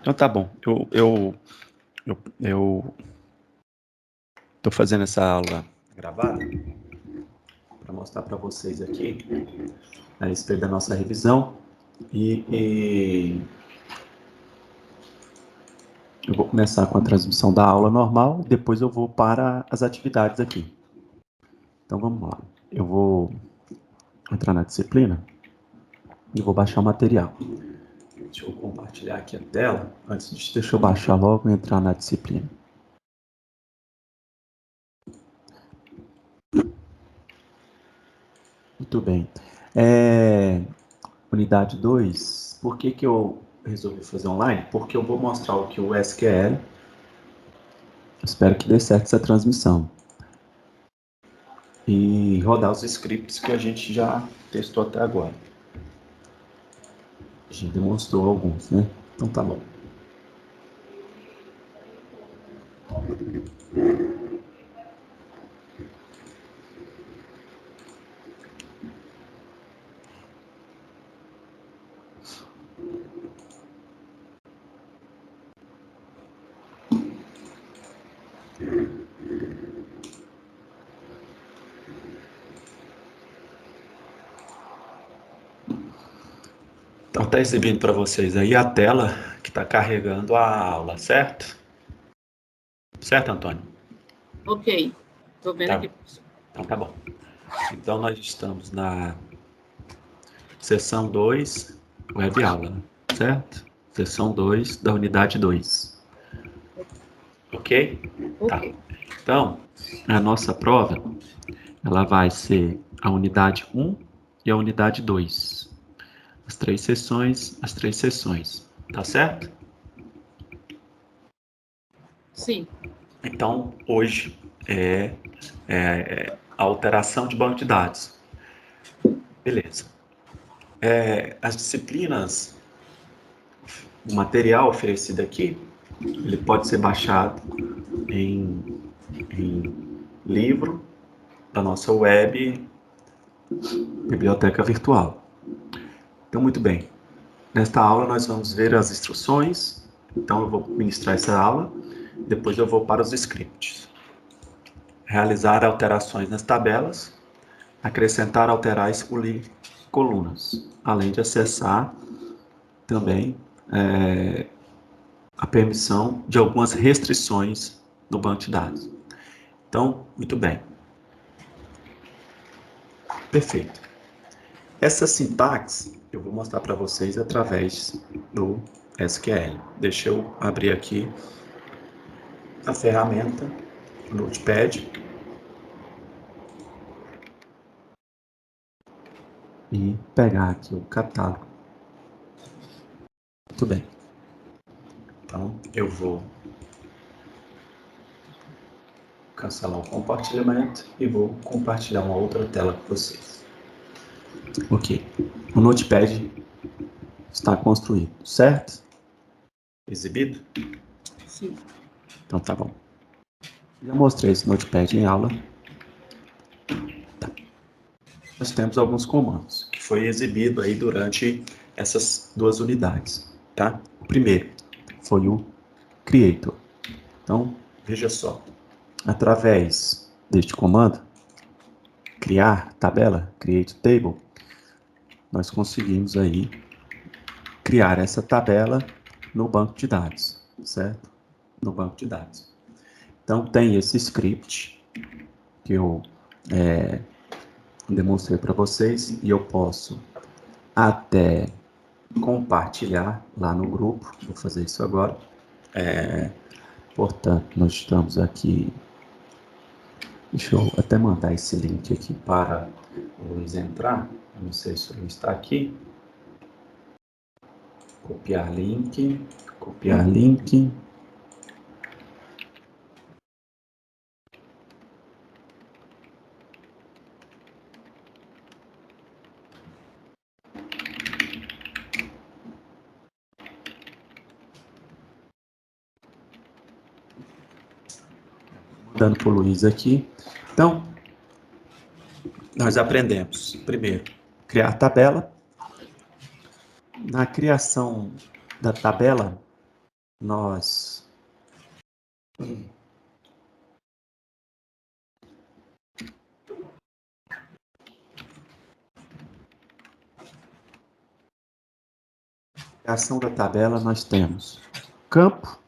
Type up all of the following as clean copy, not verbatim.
Então tá bom. Eu tô fazendo essa aula gravada para mostrar para vocês aqui a respeito da nossa revisão e eu vou começar com a transmissão da aula normal, depois eu vou para as atividades aqui. Então vamos lá. Eu vou entrar na disciplina e vou baixar o material. Deixa eu compartilhar aqui a tela. Antes disso, deixa eu baixar logo e entrar na disciplina. Muito bem. Unidade 2, por que eu resolvi fazer online? Porque eu vou mostrar o que o SQL, espero que dê certo essa transmissão, e rodar os scripts que a gente já testou até agora. A gente demonstrou alguns, né? Então tá bom. Então tá exibindo para vocês aí a tela que está carregando a aula, certo? Certo, Antônio? Ok, tô vendo aqui. Então tá bom. Então nós estamos na seção 2, web aula, certo? Seção 2 da unidade 2. Ok? Tá. Então, a nossa prova, ela vai ser a unidade 1 e a unidade 2. As três sessões. Tá certo? Sim. Então, hoje é a alteração de banco de dados. Beleza. As disciplinas, o material oferecido aqui, ele pode ser baixado em livro da nossa web biblioteca virtual. Então, muito bem. Nesta aula nós vamos ver as instruções. Então eu vou ministrar essa aula, depois eu vou para os scripts. Realizar alterações nas tabelas, acrescentar, alterar e excluir colunas, além de acessar também a permissão de algumas restrições no banco de dados. Então, muito bem. Perfeito. Essa sintaxe eu vou mostrar para vocês através do SQL. Deixa eu abrir aqui a ferramenta, o Notepad, e pegar aqui o catálogo. Muito bem. Então, eu vou cancelar o compartilhamento e vou compartilhar uma outra tela com vocês. Ok. O Notepad está construído, certo? Exibido? Sim. Então tá bom. Já mostrei esse Notepad em aula. Tá. Nós temos alguns comandos que foi exibido aí durante essas duas unidades, tá? O primeiro foi o creator. Então, veja só. Através deste comando, criar tabela, create table, nós conseguimos aí criar essa tabela no banco de dados, certo? No banco de dados. Então, tem esse script que eu demonstrei para vocês e eu posso até compartilhar lá no grupo. Vou fazer isso agora. Portanto, nós estamos aqui. Deixa eu até mandar esse link aqui para o Luiz entrar. Eu não sei se o Luiz está aqui. Copiar link. Copiar link. Dando para o Luiz aqui. Então, nós aprendemos, primeiro, criar tabela. Na criação da tabela, nós criação da tabela, nós temos campo.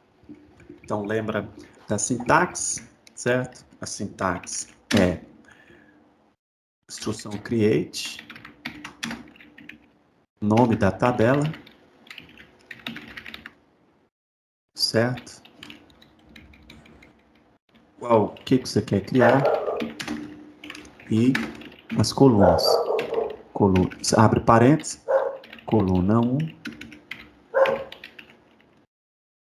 Então, lembra da sintaxe, certo? A sintaxe é instrução create, nome da tabela, certo? O que você quer criar e as colunas. Abre parênteses, coluna 1,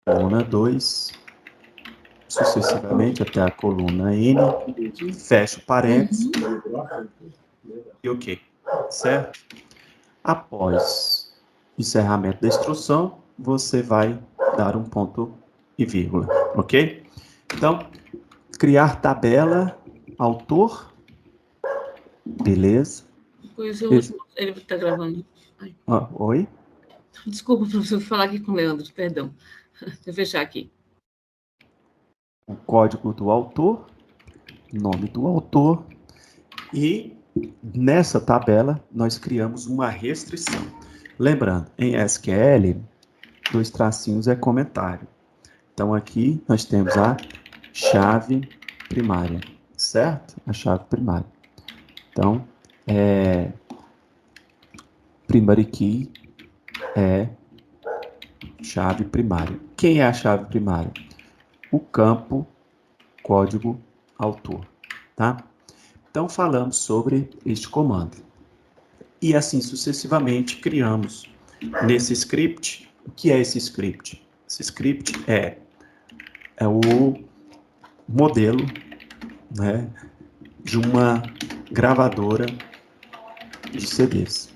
coluna 2, sucessivamente até a coluna N, fecha parênteses e ok, certo? Após encerramento da instrução, você vai dar um ponto e vírgula, ok? Então, criar tabela, autor, beleza. Pois o último, ele está gravando. Ai. Oi? Desculpa, professor, falar aqui com o Leandro, perdão. Deixa eu fechar aqui. O código do autor, nome do autor, e nessa tabela nós criamos uma restrição. Lembrando, em SQL, 2 tracinhos é comentário. Então aqui nós temos a chave primária, certo? A chave primária. Então, primary key é chave primária. Quem é a chave primária? O campo código autor, tá? Então falamos sobre este comando. E assim sucessivamente criamos nesse script. O que é esse script? Esse script é o modelo, né, de uma gravadora de CDs.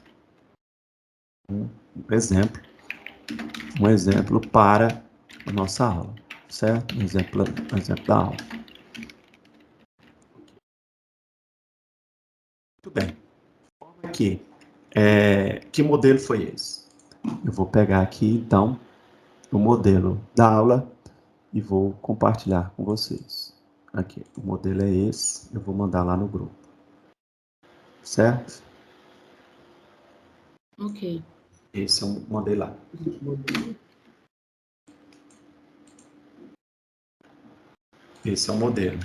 Um exemplo para a nossa aula, certo? Um exemplo da aula. Muito bem. Aqui, que modelo foi esse? Eu vou pegar aqui, então, o modelo da aula e vou compartilhar com vocês. Aqui, o modelo é esse, eu vou mandar lá no grupo. Certo? Ok. Esse é o modelo lá. Esse é o modelo.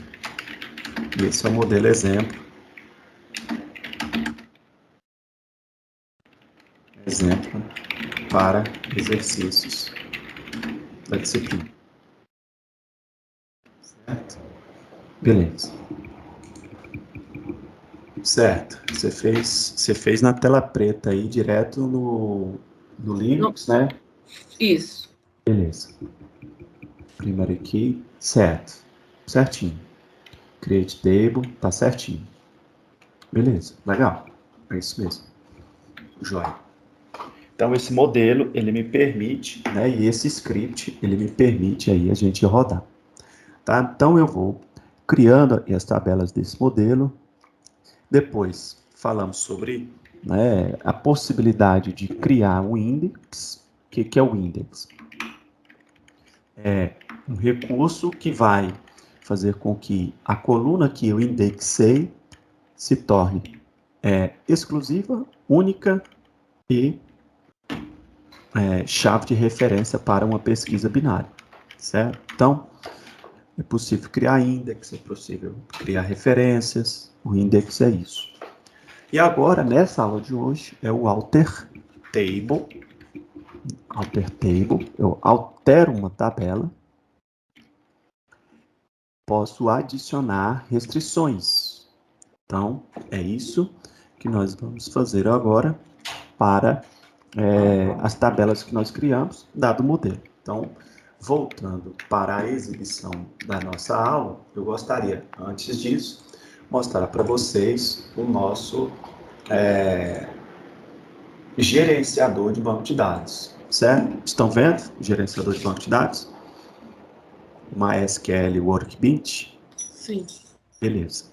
Esse é o modelo exemplo. Exemplo para exercícios da disciplina. Certo? Beleza. Certo. Você fez na tela preta aí, direto no Linux, né? Isso. Beleza. Primary key, certo. Certinho. Create table, tá certinho. Beleza, legal. É isso mesmo. Joia. Então, esse modelo, ele me permite, né? E esse script, ele me permite aí a gente rodar. Tá? Então, eu vou criando as tabelas desse modelo. Depois, falamos sobre, né, a possibilidade de criar um index. O que é o index? É um recurso que vai fazer com que a coluna que eu indexei se torne exclusiva, única e chave de referência para uma pesquisa binária, certo? Então, é possível criar index, é possível criar referências, o index é isso. E agora, nessa aula de hoje, é o alter table. Alter table, eu altero uma tabela, posso adicionar restrições. Então, é isso que nós vamos fazer agora para as tabelas que nós criamos, dado o modelo. Então, voltando para a exibição da nossa aula, eu gostaria, antes disso, mostrar para vocês o nosso gerenciador de banco de dados, certo? Estão vendo o gerenciador de banco de dados? MySQL Workbench? Sim. Beleza.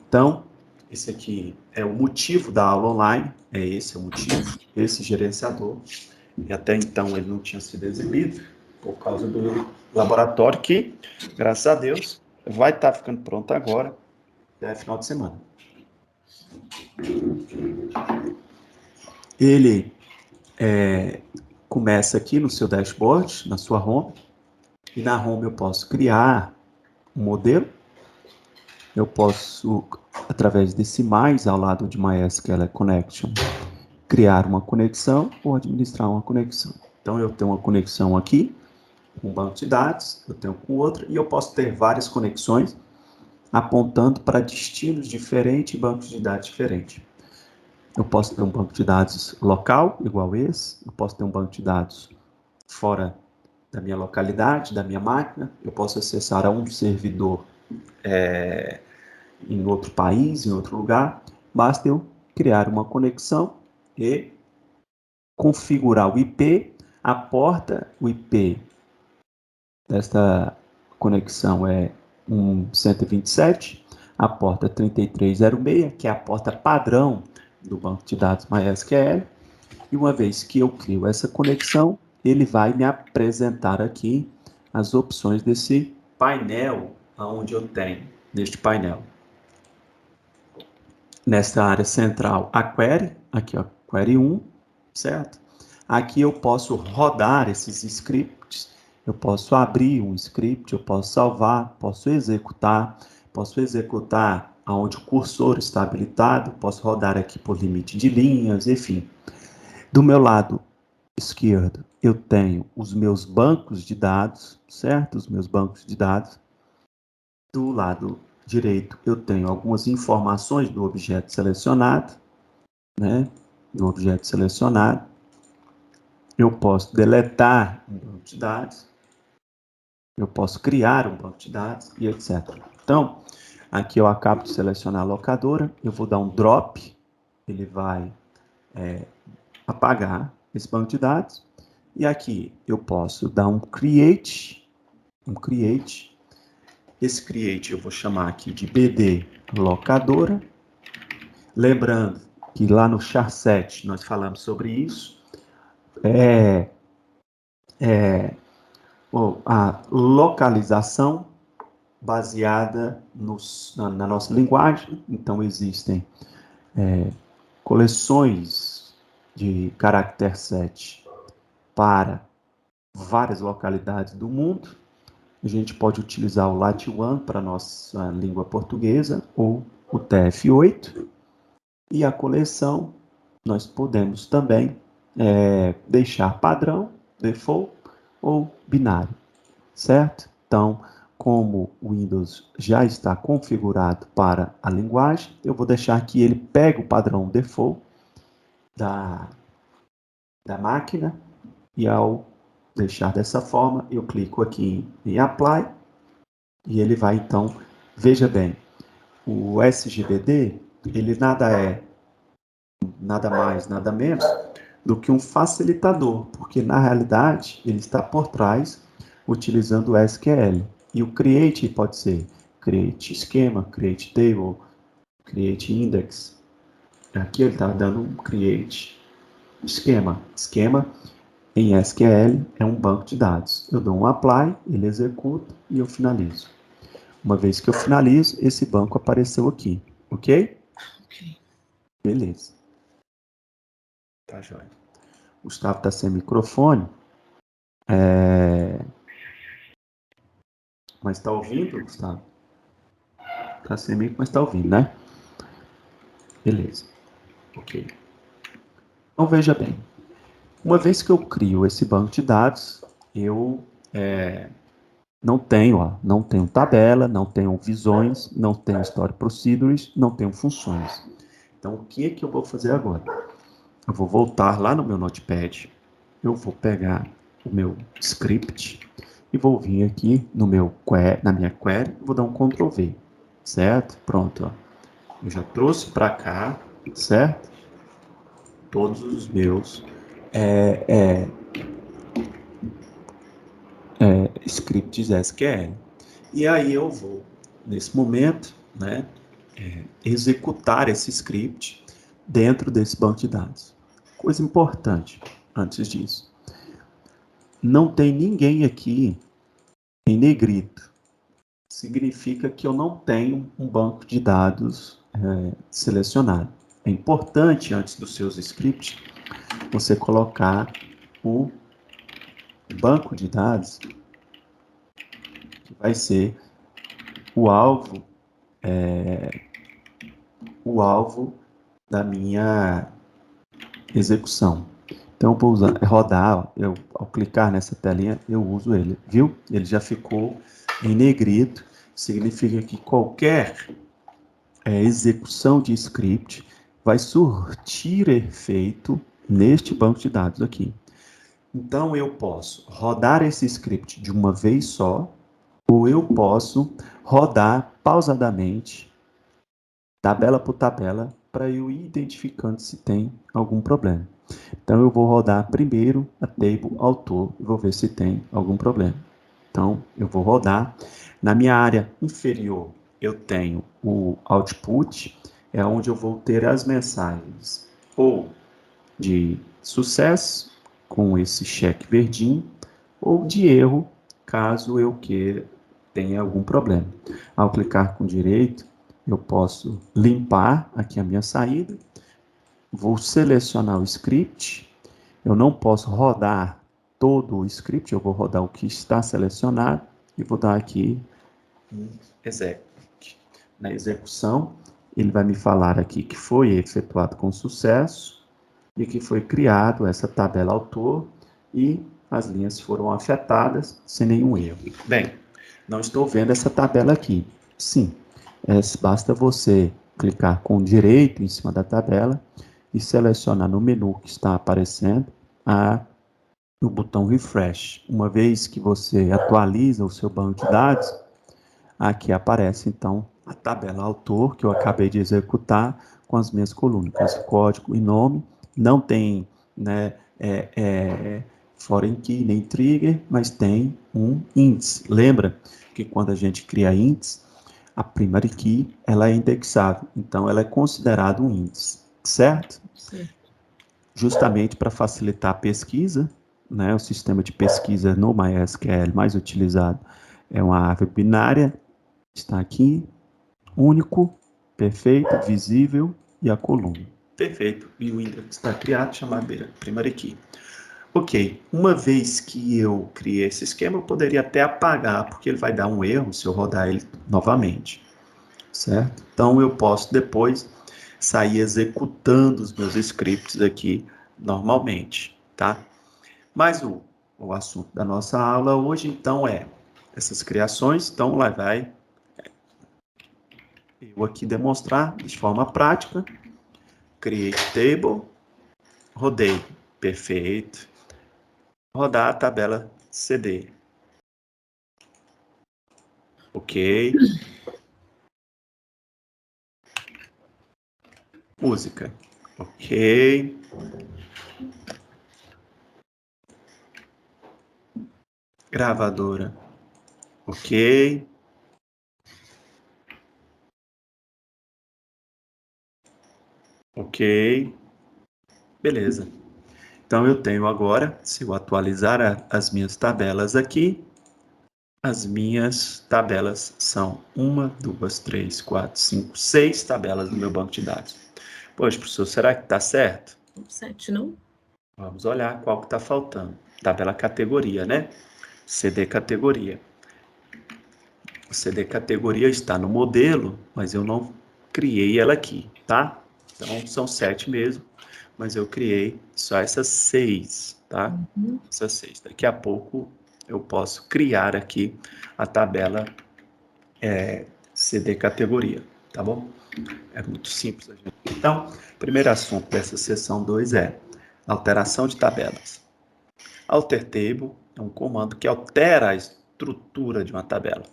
Então, esse aqui é o motivo da aula online, esse é o motivo, esse gerenciador, e até então ele não tinha sido exibido, por causa do laboratório que, graças a Deus, vai estar ficando pronto agora, até final de semana. Ele começa aqui no seu dashboard, na sua home, e na home eu posso criar um modelo, eu posso, através desse mais ao lado de MySQL Connection, criar uma conexão ou administrar uma conexão. Então eu tenho uma conexão aqui, com um banco de dados, eu tenho com outro, e eu posso ter várias conexões apontando para destinos diferentes e bancos de dados diferentes. Eu posso ter um banco de dados local, igual esse, eu posso ter um banco de dados fora da minha localidade, da minha máquina, eu posso acessar a um servidor em outro país, em outro lugar, basta eu criar uma conexão e configurar o IP, a porta, o IP desta conexão é um 127, a porta 3306, que é a porta padrão do banco de dados MySQL, e uma vez que eu crio essa conexão, ele vai me apresentar aqui as opções desse painel, onde eu tenho, neste painel. Nesta área central, a query, aqui ó, query 1, certo? Aqui eu posso rodar esses scripts, eu posso abrir um script, eu posso salvar, posso executar onde o cursor está habilitado, posso rodar aqui por limite de linhas, enfim. Do meu lado esquerdo, eu tenho os meus bancos de dados, certo? Os meus bancos de dados. Do lado direito, eu tenho algumas informações do objeto selecionado, né? Do objeto selecionado. Eu posso deletar um banco de dados, eu posso criar um banco de dados e etc. Então, aqui eu acabo de selecionar a locadora, eu vou dar um drop, ele vai apagar esse banco de dados, e aqui eu posso dar um create, esse create eu vou chamar aqui de BD locadora, lembrando que lá no char 7 nós falamos sobre isso, a localização baseada na nossa linguagem. Então existem coleções de caractere 7 para várias localidades do mundo. A gente pode utilizar o LAT1 para a nossa língua portuguesa ou o TF8. E a coleção nós podemos também deixar padrão, default ou binário, certo? Então, como o Windows já está configurado para a linguagem, eu vou deixar que ele pegue o padrão default da máquina, e ao deixar dessa forma, eu clico aqui em Apply, e ele vai então, veja bem, o SGBD, ele nada mais, nada menos do que um facilitador, porque na realidade ele está por trás utilizando o SQL. E o create pode ser create esquema, create table, create index. Aqui ele está dando um create esquema. Esquema em SQL é um banco de dados. Eu dou um apply, ele executa e eu finalizo. Uma vez que eu finalizo, esse banco apareceu aqui, ok? Ok. Beleza. Tá joia. Gustavo está sem microfone. Mas está ouvindo, Gustavo? Está sem mic, mas está ouvindo, né? Beleza. Ok. Então veja bem. Uma vez que eu crio esse banco de dados, eu não tenho tabela, não tenho visões, não tenho story procedures, não tenho funções. Então o que é que eu vou fazer agora? Eu vou voltar lá no meu Notepad, eu vou pegar o meu script e vou vir aqui na minha query, vou dar um Ctrl V, certo? Pronto, ó. Eu já trouxe para cá, certo? Todos os meus scripts SQL. E aí eu vou, nesse momento, né, executar esse script dentro desse banco de dados. Coisa importante antes disso. não tem ninguém aqui em negrito. Significa que eu não tenho um banco de dados selecionado. É importante, antes dos seus scripts, você colocar o banco de dados, que vai ser o alvo da minha execução. Então, eu vou rodar, ao clicar nessa telinha, eu uso ele, viu? Ele já ficou em negrito, significa que qualquer execução de script vai surtir efeito neste banco de dados aqui. Então, eu posso rodar esse script de uma vez só, ou eu posso rodar pausadamente, tabela por tabela, para eu ir identificando se tem algum problema. Então, eu vou rodar primeiro a table autor e vou ver se tem algum problema. Então, eu vou rodar. Na minha área inferior, eu tenho o output, é onde eu vou ter as mensagens ou de sucesso, com esse cheque verdinho, ou de erro, caso eu queira tenha algum problema. Ao clicar com direito, eu posso limpar aqui a minha saída, vou selecionar o script, eu não posso rodar todo o script, eu vou rodar o que está selecionado e vou dar aqui execute. Na execução, ele vai me falar aqui que foi efetuado com sucesso e que foi criado essa tabela autor e as linhas foram afetadas sem nenhum erro. Bem, não estou vendo essa tabela aqui. Sim, basta você clicar com direito em cima da tabela e selecionar no menu que está aparecendo o botão refresh. Uma vez que você atualiza o seu banco de dados, aqui aparece então a tabela autor que eu acabei de executar com as minhas colunas, código e nome. Não tem, né, foreign key nem trigger, mas tem um índice. Lembra que quando a gente cria índice, a primary key ela é indexável, então ela é considerada um índice, certo? Sim. Justamente para facilitar a pesquisa, né, o sistema de pesquisa no MySQL mais utilizado é uma árvore binária, está aqui, único, perfeito, visível e a coluna. Perfeito. E o index está criado, chamado primary key. Ok, uma vez que eu criei esse esquema, eu poderia até apagar, porque ele vai dar um erro se eu rodar ele novamente, certo? Então, eu posso depois sair executando os meus scripts aqui normalmente, tá? Mas o assunto da nossa aula hoje, então, é essas criações. Então, lá vai eu aqui demonstrar de forma prática. Create table, rodei, perfeito. Rodar a tabela CD. Ok. Música. Ok. Gravadora. Ok. Ok. Beleza. Então eu tenho agora, se eu atualizar as minhas tabelas aqui, as minhas tabelas são 1, 2, 3, 4, 5, 6 tabelas no meu banco de dados. Poxa, professor, será que está certo? 7, não? Vamos olhar qual que está faltando. Tabela categoria, né? CD categoria. O CD categoria está no modelo, mas eu não criei ela aqui, tá? Então são 7 mesmo, mas eu criei só essas 6, tá? Essas 6. Daqui a pouco eu posso criar aqui a tabela CD categoria, tá bom? É muito simples. Então, o primeiro assunto dessa sessão 2 é alteração de tabelas. Alter table é um comando que altera a estrutura de uma tabela.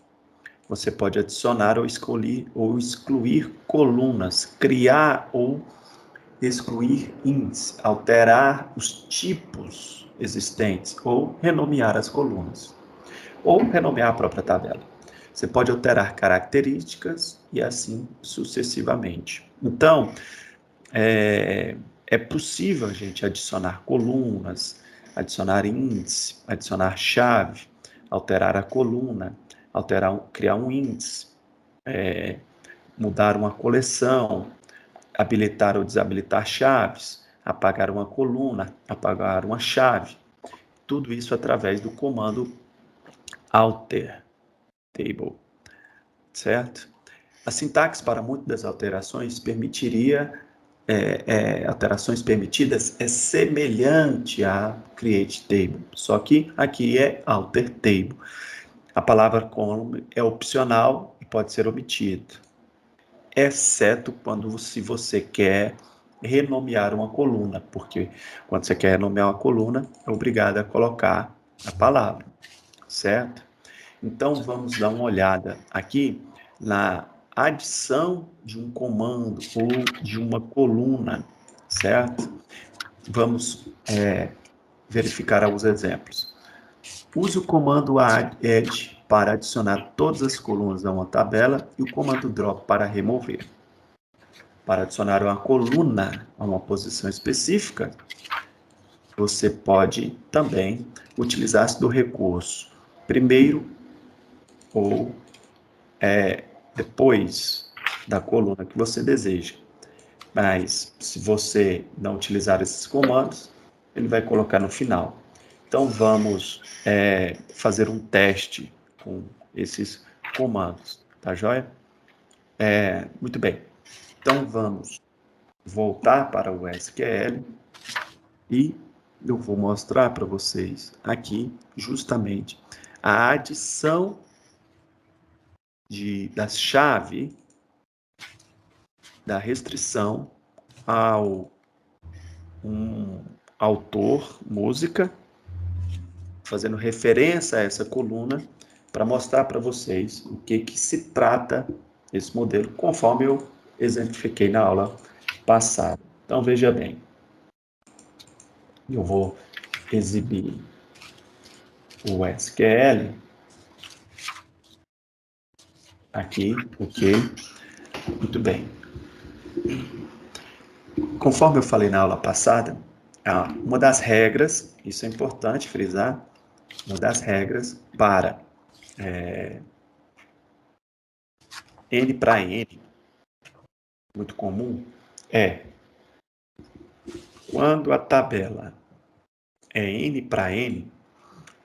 Você pode adicionar ou excluir colunas, criar ou excluir índices, alterar os tipos existentes ou renomear as colunas, ou renomear a própria tabela. Você pode alterar características e assim sucessivamente. Então, é possível a gente adicionar colunas, adicionar índice, adicionar chave, alterar a coluna, criar um índice, mudar uma coleção, habilitar ou desabilitar chaves, apagar uma coluna, apagar uma chave. Tudo isso através do comando alter table, certo? A sintaxe para muitas das alterações permitiria alterações permitidas é semelhante a create table, só que aqui é alter table. A palavra column é opcional e pode ser omitido, exceto quando se você quer renomear uma coluna, porque quando você quer renomear uma coluna, é obrigado a colocar a palavra, certo? Então, vamos dar uma olhada aqui na adição de um comando ou de uma coluna, certo? Vamos verificar alguns exemplos. Use o comando add para adicionar todas as colunas a uma tabela e o comando drop para remover. Para adicionar uma coluna a uma posição específica, você pode também utilizar-se do recurso primeiro ou depois da coluna que você deseja. Mas se você não utilizar esses comandos, ele vai colocar no final. Então vamos fazer um teste com esses comandos, tá joia? Muito bem. Então vamos voltar para o SQL e eu vou mostrar para vocês aqui justamente a adição da chave da restrição ao um autor, música, fazendo referência a essa coluna para mostrar para vocês o que se trata esse modelo, conforme eu exemplifiquei na aula passada. Então, veja bem, eu vou exibir o SQL aqui, ok? Muito bem. Conforme eu falei na aula passada, uma das regras, isso é importante frisar, uma das regras para N para N, muito comum, é quando a tabela é N para N,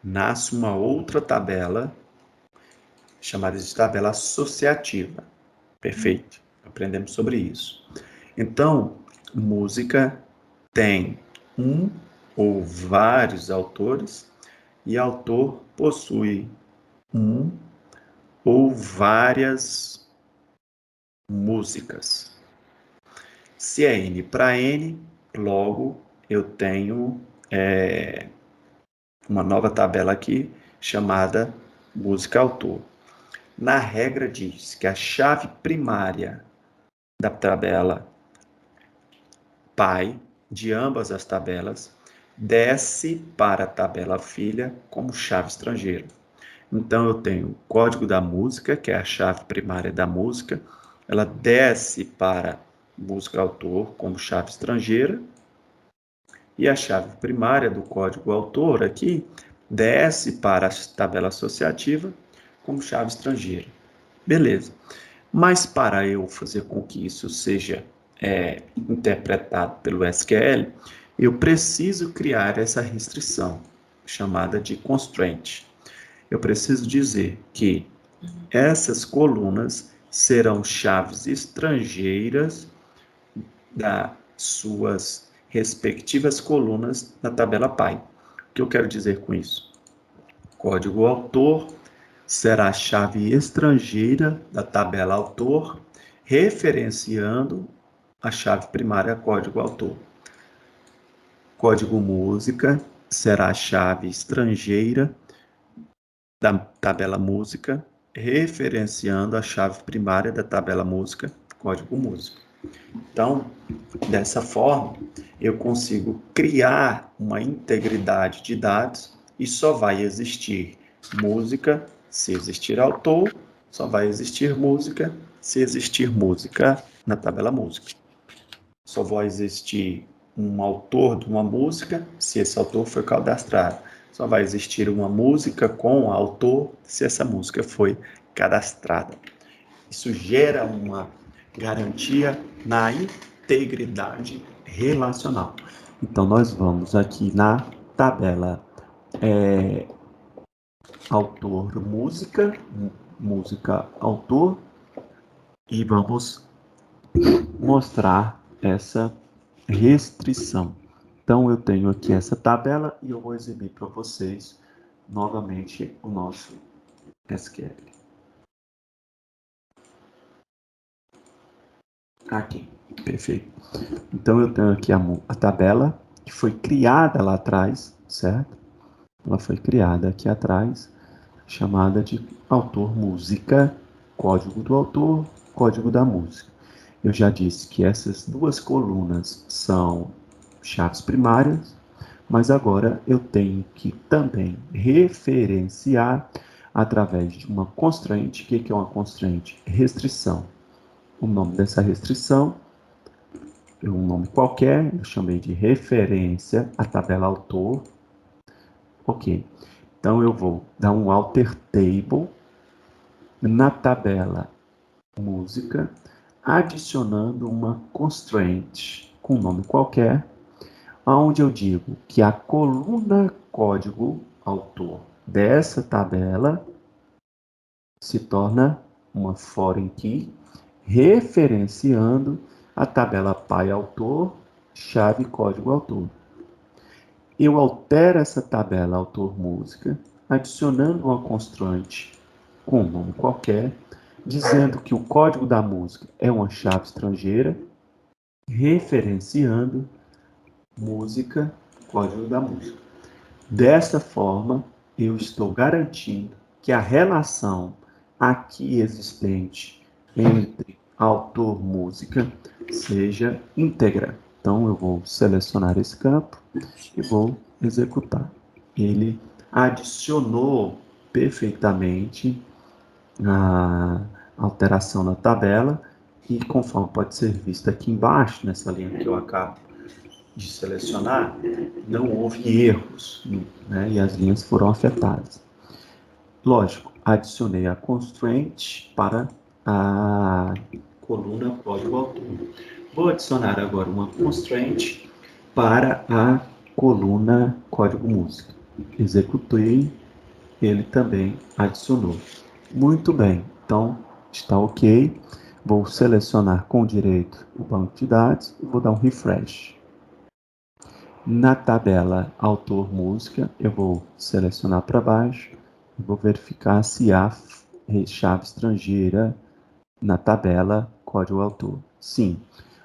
nasce uma outra tabela chamada de tabela associativa. Perfeito. Aprendemos sobre isso. Então, música tem um ou vários autores e autor possui um ou várias músicas. Se é N para N, logo eu tenho uma nova tabela aqui chamada música-autor. Na regra diz que a chave primária da tabela pai de ambas as tabelas desce para a tabela filha como chave estrangeira. Então eu tenho o código da música, que é a chave primária da música, ela desce para música autor como chave estrangeira, e a chave primária do código autor aqui desce para a tabela associativa como chave estrangeira. Beleza. Mas para eu fazer com que isso seja interpretado pelo SQL, eu preciso criar essa restrição, chamada de constraint. Eu preciso dizer que essas colunas serão chaves estrangeiras das suas respectivas colunas na tabela pai. O que eu quero dizer com isso? Código autor será a chave estrangeira da tabela autor, referenciando a chave primária código autor. Código música será a chave estrangeira da tabela música, referenciando a chave primária da tabela música, código música. Então, dessa forma, eu consigo criar uma integridade de dados e só vai existir música se existir autor, só vai existir música se existir música na tabela música. Só vai existir um autor de uma música se esse autor foi cadastrado. Só vai existir uma música com o autor se essa música foi cadastrada. Isso gera uma garantia na integridade relacional. Então, nós vamos aqui na tabela autor, música, música, autor, e vamos mostrar essa restrição. Então, eu tenho aqui essa tabela e eu vou exibir para vocês novamente o nosso SQL. Aqui, perfeito. Então, eu tenho aqui a tabela que foi criada lá atrás, certo? Ela foi criada aqui atrás, chamada de autor música, código do autor, código da música. Eu já disse que essas duas colunas são chaves primárias, mas agora eu tenho que também referenciar através de uma constraint. O que é uma constraint? Restrição. O nome dessa restrição é um nome qualquer, eu chamei de referência à tabela autor. Ok. Então eu vou dar um alter table na tabela música, adicionando uma constraint com um nome qualquer, onde eu digo que a coluna código autor dessa tabela se torna uma foreign key, referenciando a tabela pai autor, chave código autor. Eu altero essa tabela autor música, adicionando uma constraint com um nome qualquer, dizendo que o código da música é uma chave estrangeira, referenciando música, código da música. Dessa forma, eu estou garantindo que a relação aqui existente entre autor e música seja íntegra. Então, eu vou selecionar esse campo e vou executar. Ele adicionou perfeitamente a alteração na tabela e, conforme pode ser visto aqui embaixo, nessa linha que eu acabo de selecionar, não houve erros, né, e as linhas foram afetadas. Lógico, adicionei a constraint para a coluna código autor. Vou adicionar agora uma constraint para a coluna código música. Executei, ele também adicionou. Muito bem, então está ok. Vou selecionar com direito o banco de dados e vou dar um refresh. Na tabela autor música, eu vou selecionar para baixo e vou verificar se há chave estrangeira na tabela código autor. Sim,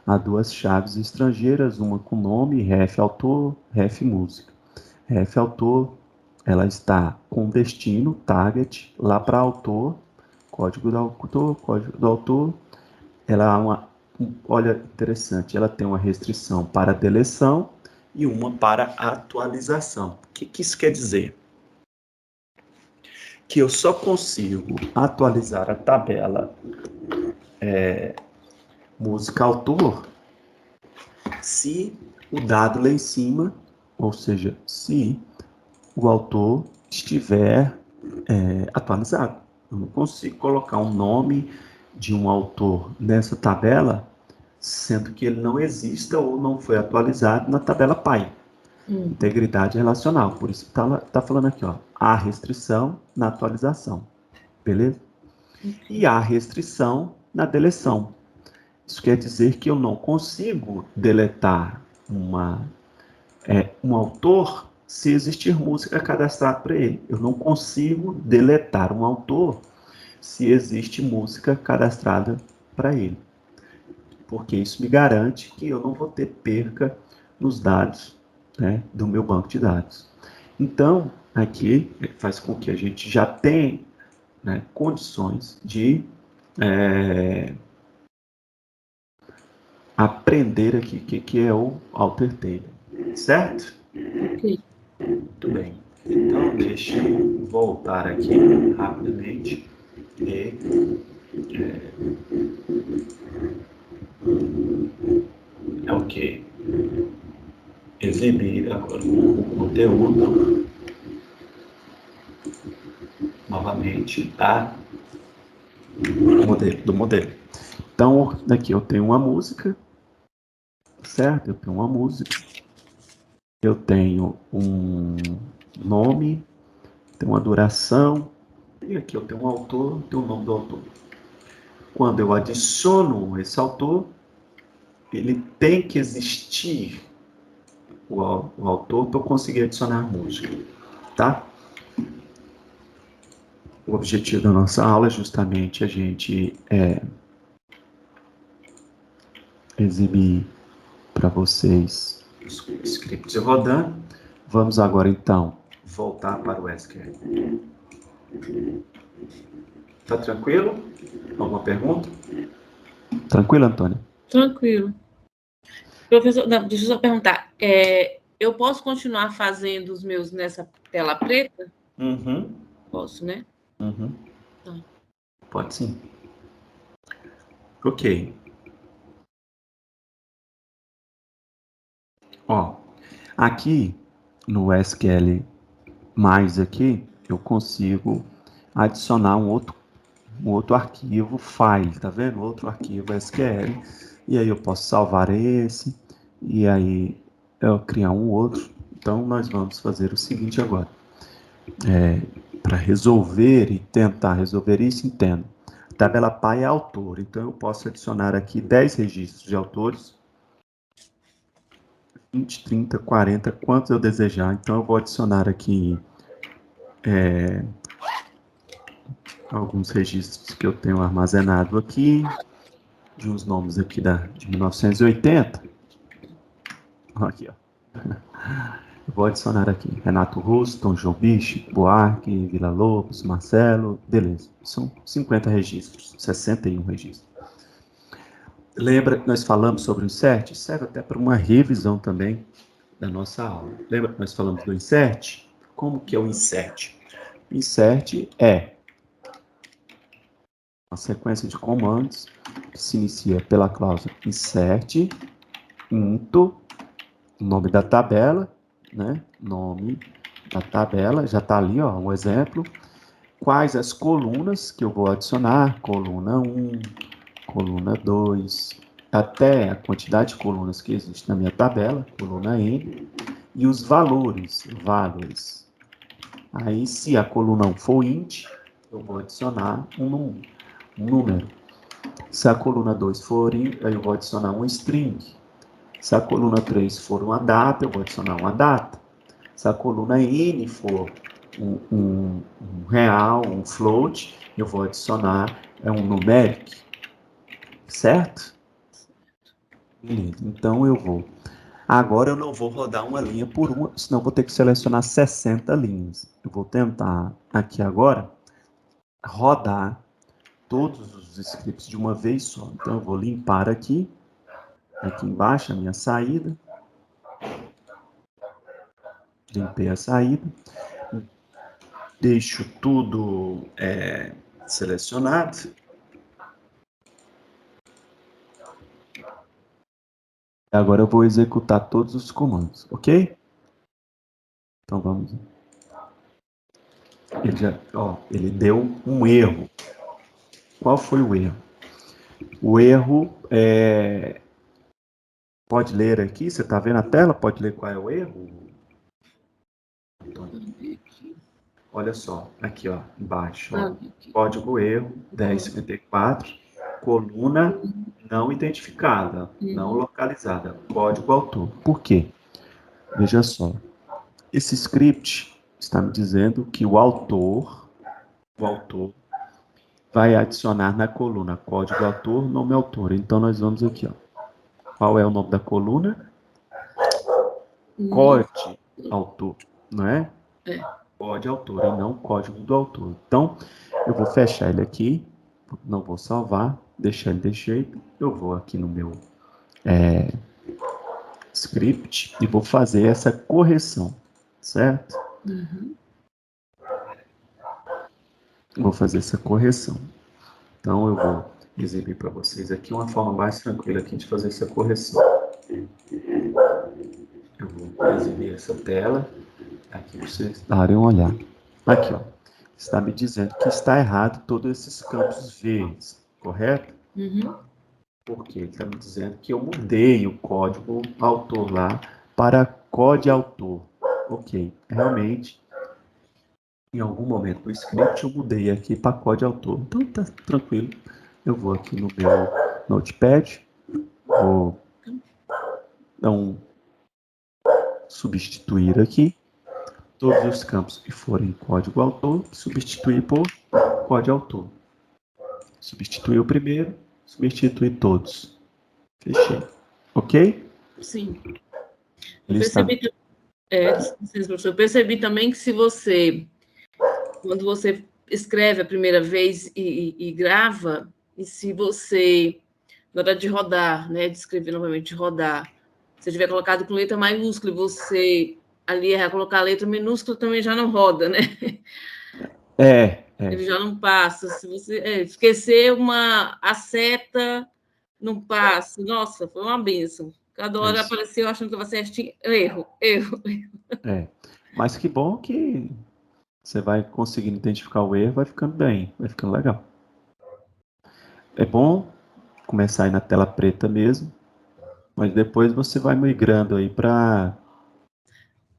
há duas chaves estrangeiras, uma com nome ref autor, ref música. Ref autor, ela está com destino, target, lá para autor, código do autor. Ela há olha, interessante, ela tem uma restrição para deleção e uma para atualização. O que isso quer dizer? Que eu só consigo atualizar a tabela música autor se o dado lá em cima, ou seja, se o autor estiver atualizado. Eu não consigo colocar um nome de um autor nessa tabela, sendo que ele não exista ou não foi atualizado na tabela pai. Integridade relacional. Por isso tá falando aqui, ó, há restrição na atualização. Beleza? E há restrição na deleção. Isso quer dizer que eu não consigo deletar um autor se existir música cadastrada para ele. Eu não consigo deletar um autor se existe música cadastrada para ele. Porque isso me garante que eu não vou ter perca nos dados, né, do meu banco de dados. Então, aqui faz com que a gente já tenha, né, condições de aprender aqui o que é o alter table, certo? Ok. Muito bem. Então, deixa eu voltar aqui rapidamente e ok. exibir agora o conteúdo novamente do modelo. Então, aqui eu tenho uma música, certo? Eu tenho uma música, eu tenho um nome, tenho uma duração, e aqui eu tenho um autor, tenho o nome do autor. Quando eu adiciono esse autor, ele tem que existir o autor para eu conseguir adicionar música, tá? O objetivo da nossa aula é justamente a gente exibir para vocês os scripts rodando. Vamos agora, então, voltar para o SQL. Tá tranquilo? Alguma pergunta? Tranquilo, Antônio? Tranquilo. Professor, não, deixa eu só perguntar. Eu posso continuar fazendo os meus nessa tela preta? Uhum. Posso, né? Uhum. Tá. Pode sim. Ok. Ó, aqui no SQL mais aqui, eu consigo adicionar um outro arquivo file, tá vendo? Outro arquivo SQL. E aí eu posso salvar esse, e aí eu criar um outro. Então nós vamos fazer o seguinte agora. Para resolver e tentar resolver isso, entendo. Tabela pai é autor, então eu posso adicionar aqui 10 registros de autores, 20, 30, 40, quantos eu desejar. Então eu vou adicionar aqui alguns registros que eu tenho armazenado aqui, de uns nomes aqui de 1980. Aqui, ó. Eu vou adicionar aqui Renato Russo, Tom Jobim, Buarque, Villa-Lobos, Marcelo, beleza. São 50 registros, 61 registros. Lembra que nós falamos sobre o insert? Serve até para uma revisão também da nossa aula. Lembra que nós falamos do insert? Como que é o insert? O insert é uma sequência de comandos que se inicia pela cláusula insert, into, nome da tabela, né? Nome da tabela, já está ali, ó, um exemplo. Quais as colunas que eu vou adicionar? Coluna 1, coluna 2, até a quantidade de colunas que existe na minha tabela, coluna N, e os valores. Aí, se a coluna 1 for int, eu vou adicionar um número. Se a coluna 2 for int, eu vou adicionar um string. Se a coluna 3 for uma data, eu vou adicionar uma data. Se a coluna N for um real, um float, eu vou adicionar um numeric. Certo? Beleza. Então eu vou. Agora eu não vou rodar uma linha por uma, senão eu vou ter que selecionar 60 linhas. Eu vou tentar aqui agora rodar todos os scripts de uma vez só. Então eu vou limpar aqui embaixo a minha saída. Limpei a saída. Deixo tudo selecionado. Agora eu vou executar todos os comandos, ok? Então vamos. Ele deu um erro. Qual foi o erro? O erro pode ler aqui, você está vendo a tela? Pode ler qual é o erro? Olha só, aqui ó, embaixo, ó, código erro 1054, coluna não identificada, não localizada, código autor. Por quê? Veja só, esse script está me dizendo que o autor vai adicionar na coluna código autor, nome autor. Então nós vamos aqui, ó. Qual é o nome da coluna? Código autor, não é? Código autor e não código do autor. Então, eu vou fechar ele aqui, não vou salvar, deixar ele desse jeito. Eu vou aqui no meu script e vou fazer essa correção, certo? Vou fazer essa correção. Então, eu vou exibir para vocês aqui uma forma mais tranquila aqui de fazer essa correção. Eu vou exibir essa tela. Aqui vocês darem uma olhada. Aqui, ó. Está me dizendo que está errado todos esses campos verdes, correto? Uhum. Porque ele está me dizendo que eu mudei o código autor lá para código autor. Ok, realmente, em algum momento do script eu mudei aqui para código autor. Então tá tranquilo. Eu vou aqui no meu Notepad, vou dar um substituir aqui todos os campos que forem código autor, substituir por código autor. Substituir o primeiro, substituir todos. Fechei. Ok? Sim. Eu Ele está... percebi, professor, eu percebi também que se você, quando você escreve a primeira vez e grava, e se você, na hora de rodar, né, de escrever novamente, de rodar, se tiver colocado com letra maiúscula e você ali errar colocar a letra minúscula, também já não roda, né? Ele já não passa. Se você esquecer a seta, não passa. Nossa, foi uma benção. Cada hora apareceu achando que estava certinho. Erro. Mas que bom que você vai conseguindo identificar o erro, vai ficando bem, vai ficando legal. É bom começar aí na tela preta mesmo, mas depois você vai migrando aí para...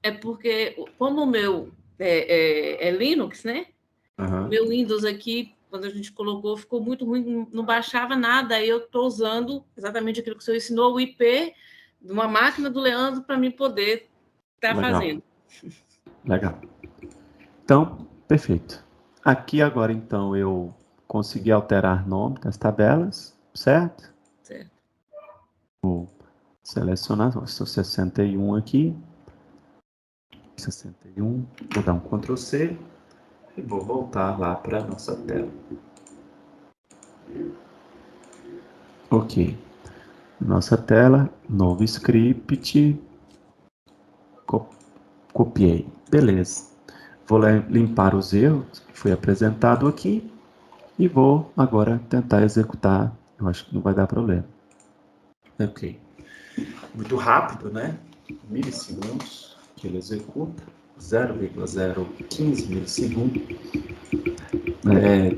É porque, como o meu é Linux, né? Uhum. Meu Windows aqui, quando a gente colocou, ficou muito ruim, não baixava nada. Aí eu estou usando exatamente aquilo que o senhor ensinou, o IP de uma máquina do Leandro, para mim poder estar fazendo. Legal. Então, perfeito. Aqui agora, então, eu consegui alterar o nome das tabelas, certo? Certo. Vou selecionar, estou 61 aqui. 61, vou dar um Ctrl C e vou voltar lá para a nossa tela. Ok. Nossa tela, novo script, copiei. Beleza. Vou limpar os erros que foi apresentado aqui e vou agora tentar executar. Eu acho que não vai dar problema. Ok. Muito rápido, né? Milissegundos que ele executa. 0,015 milissegundos.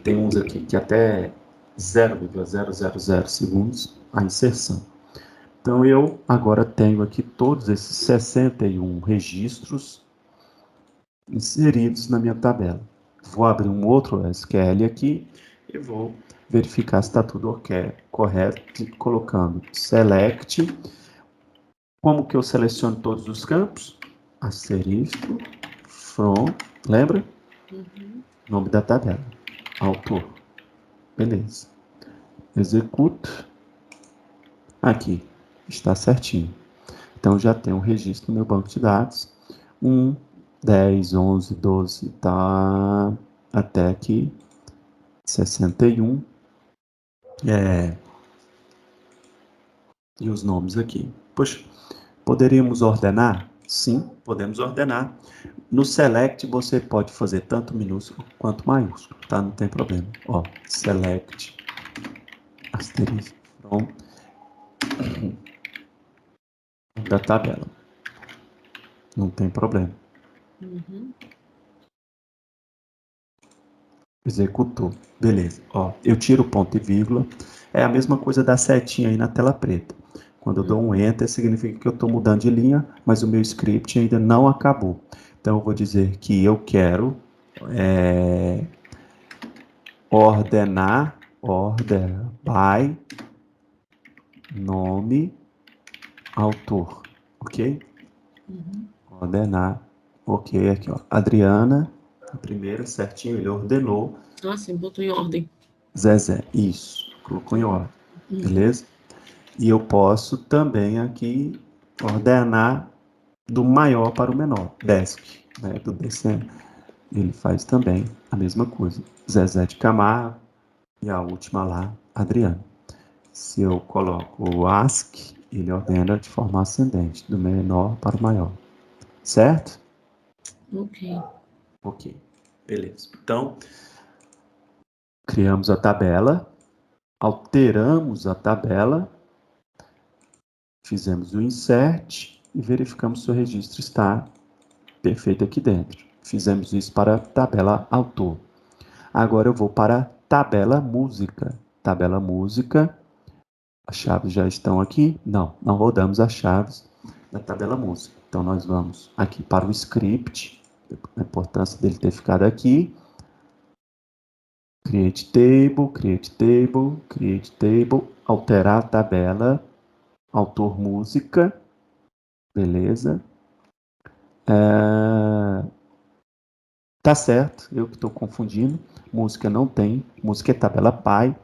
Tem uns aqui que até 0,000 segundos a inserção. Então eu agora tenho aqui todos esses 61 registros inseridos na minha tabela. Vou abrir um outro SQL aqui e vou verificar se está tudo correto, colocando select. Como que eu seleciono todos os campos? Asterisco, from, lembra? Uhum. Nome da tabela, autor. Beleza. Executo. Aqui, está certinho. Então já tem um registro no meu banco de dados. 1, 10, 11, 12, tá até aqui. 61. E os nomes aqui. Poxa, poderíamos ordenar? Sim, podemos ordenar. No select você pode fazer tanto minúsculo quanto maiúsculo, tá? Não tem problema. Ó, select asterisco from da tabela. Não tem problema. Uhum. Executou. Beleza. Ó, eu tiro ponto e vírgula. É a mesma coisa da setinha aí na tela preta. Quando eu dou um Enter, significa que eu estou mudando de linha, mas o meu script ainda não acabou. Então, eu vou dizer que eu quero ordenar, order by nome, autor. Ok? Uhum. Ordenar. Ok, aqui, ó. Adriana, a primeira, certinho, ele ordenou. Ah, sim, botou em ordem. Zezé, isso. Colocou em ordem. Beleza? E eu posso também aqui ordenar do maior para o menor, desk, né, do descendo. Ele faz também a mesma coisa. Zezé de Camargo e a última lá, Adriano. Se eu coloco o ASC, ele ordena de forma ascendente, do menor para o maior. Certo? Ok. Ok. Beleza. Então, criamos a tabela, alteramos a tabela, fizemos o insert e verificamos se o registro está perfeito aqui dentro. Fizemos isso para a tabela autor. Agora eu vou para a tabela música. Tabela música. As chaves já estão aqui? Não, não rodamos as chaves da tabela música. Então nós vamos aqui para o script. A importância dele ter ficado aqui. Create table, create table, create table. Alterar a tabela. Autor música. Beleza. Tá certo, eu que estou confundindo. Música não tem. Música é tabela pai.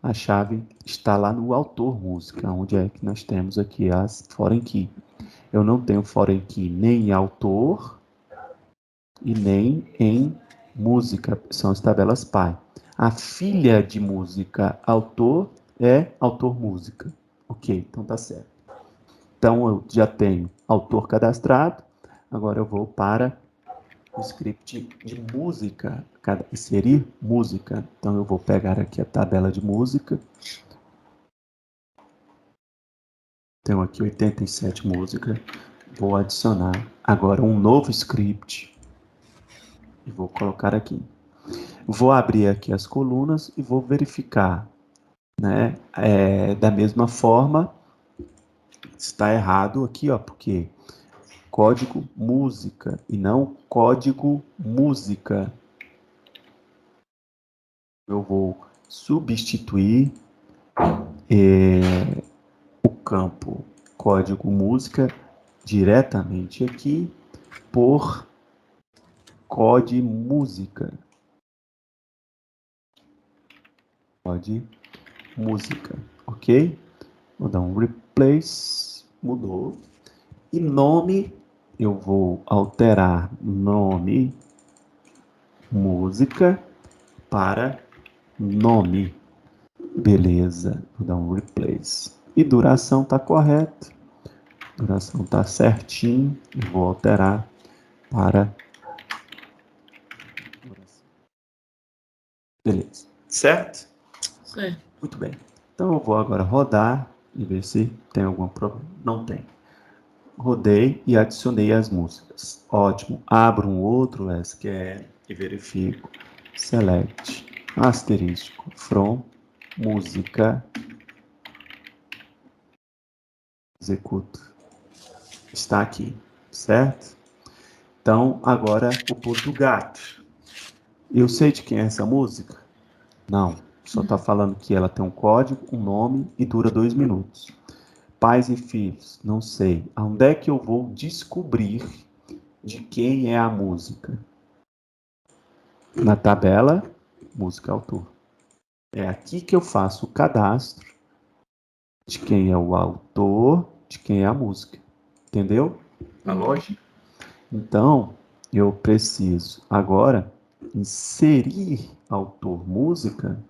A chave está lá no autor música, onde é que nós temos aqui as foreign key. Eu não tenho foreign key nem em autor e nem em música, são as tabelas pai. A filha de música autor é autor música. Ok, então tá certo. Então eu já tenho autor cadastrado, agora eu vou para o script de música, inserir música. Então eu vou pegar aqui a tabela de música. Tenho aqui 87 músicas. Vou adicionar agora um novo script e vou colocar aqui. Vou abrir aqui as colunas e vou verificar, né? Da mesma forma, está errado aqui, ó, porque código música e não código música. Eu vou substituir o campo código música diretamente aqui por código música. Código música, ok? Vou dar um replace, mudou. E nome, eu vou alterar nome música para nome. Beleza, vou dar um replace. E duração tá correta. Duração tá certinho. Eu vou alterar para duração. Beleza. Certo? Certo. Muito bem. Então eu vou agora rodar e ver se tem algum problema. Não tem. Rodei e adicionei as músicas. Ótimo. Abro um outro SQL e verifico. Select asterístico from música. Executo. Está aqui, certo? Então, agora o pulo do gato. Eu sei de quem é essa música? Não. Só está falando que ela tem um código, um nome e dura 2 minutos. Pais e filhos, não sei. Onde é que eu vou descobrir de quem é a música? Na tabela, música autor. É aqui que eu faço o cadastro de quem é o autor, de quem é a música. Entendeu? A lógica? Então, eu preciso agora inserir autor música,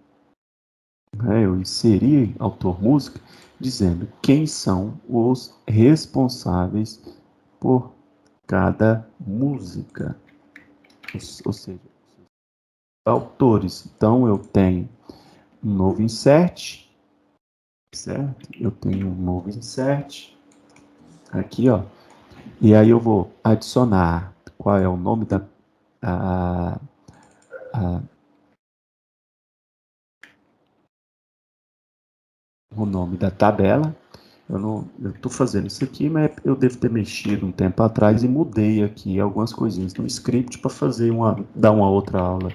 né? Eu inseri autor música dizendo quem são os responsáveis por cada música. Ou seja, autores. Então, eu tenho um novo insert, certo? Eu tenho um novo insert aqui, ó. E aí eu vou adicionar qual é o nome da a, a, o nome da tabela. Eu estou fazendo isso aqui, mas eu devo ter mexido um tempo atrás e mudei aqui algumas coisinhas no script para fazer dar uma outra aula.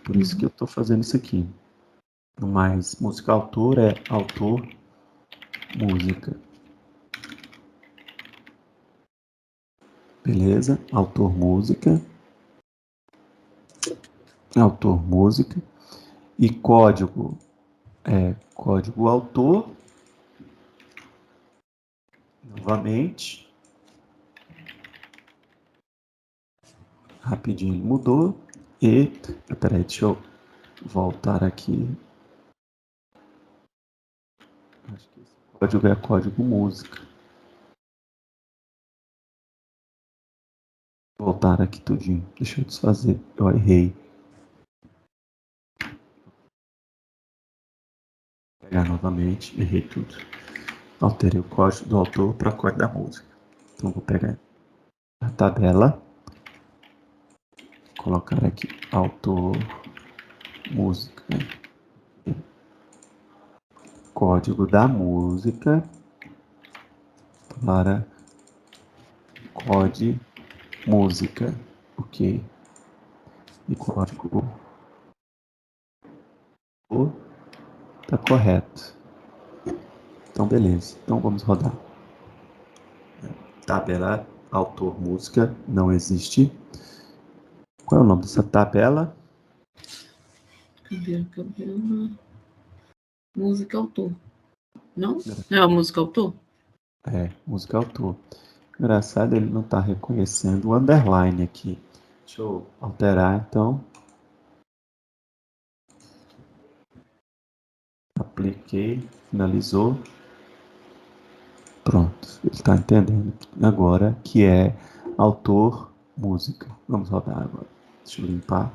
Por isso que eu estou fazendo isso aqui. Mas música autor é autor música. Beleza? Autor música. Autor música. E código é código autor. Novamente. Rapidinho ele mudou. E. Peraí, deixa eu voltar aqui. Acho que esse código é código música. Voltar aqui tudinho. Deixa eu desfazer. Eu errei. Pegar novamente. Errei tudo. Alterei o código do autor para código da música. Então, vou pegar a tabela, colocar aqui autor, música, código da música para código música, ok, e código tá correto. Então, beleza. Então, vamos rodar. Tabela autor música não existe. Qual é o nome dessa tabela? Música autor. Não? É a música autor? É, música autor. Engraçado, ele não está reconhecendo o underline aqui. Deixa eu alterar, então. Apliquei, finalizou. Pronto, ele está entendendo agora que é autor, música. Vamos rodar agora. Deixa eu limpar.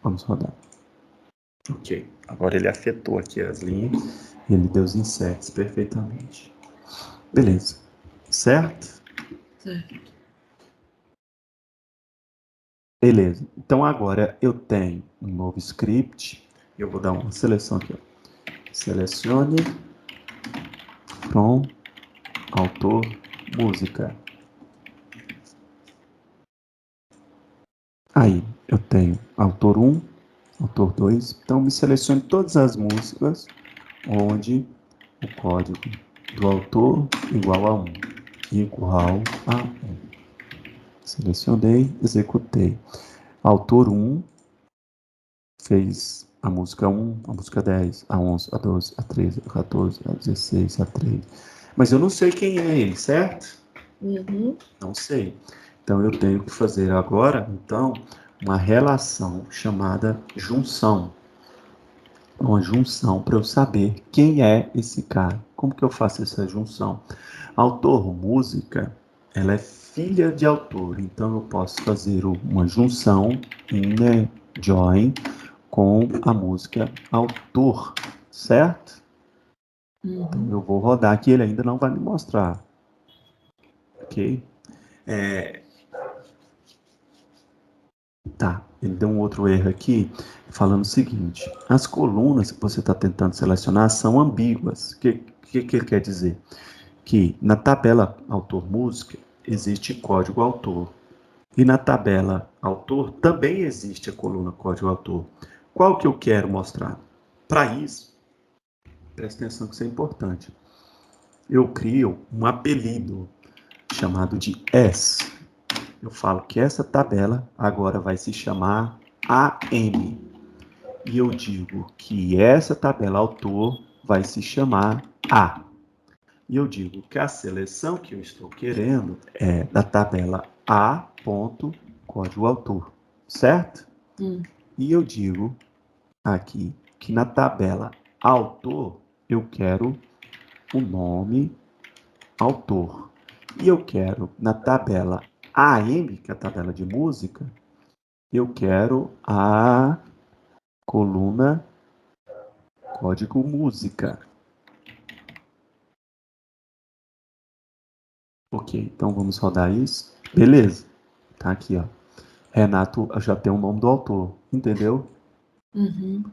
Vamos rodar. Ok, agora ele afetou aqui as linhas. Ele deu os inserts perfeitamente. Beleza, certo? Certo. Beleza, então agora eu tenho um novo script. Eu vou dar uma seleção aqui. Ó. Selecione from autor música. Aí eu tenho autor 1, autor 2. Então me selecione todas as músicas onde o código do autor igual a 1. Igual a 1. Selecionei, executei. Autor 1 fez a música 1, a música 10, a 11, a 12, a 13, a 14, a 16, a 13. Mas eu não sei quem é ele, certo? Uhum. Não sei. Então eu tenho que fazer agora, então, uma relação chamada junção. Uma junção para eu saber quem é esse cara. Como que eu faço essa junção? Autor, música, ela é filha de autor. Então eu posso fazer uma junção, inner join, com a música autor, certo? Então eu vou rodar aqui, ele ainda não vai me mostrar. Ok? Tá, ele deu um outro erro aqui, falando o seguinte: as colunas que você está tentando selecionar são ambíguas. O que ele quer dizer? Que na tabela autor-música existe código autor. E na tabela autor também existe a coluna código autor. Qual que eu quero mostrar? Para isso, presta atenção que isso é importante. Eu crio um apelido chamado de S. Eu falo que essa tabela agora vai se chamar AM. E eu digo que essa tabela autor vai se chamar A. E eu digo que a seleção que eu estou querendo é da tabela A. Código autor, certo? E eu digo aqui que na tabela autor eu quero o nome autor. E eu quero na tabela AM, que é a tabela de música, eu quero a coluna código música. Ok, então vamos rodar isso. Beleza. Tá aqui, ó. Renato, já tem o nome do autor, entendeu? Uhum.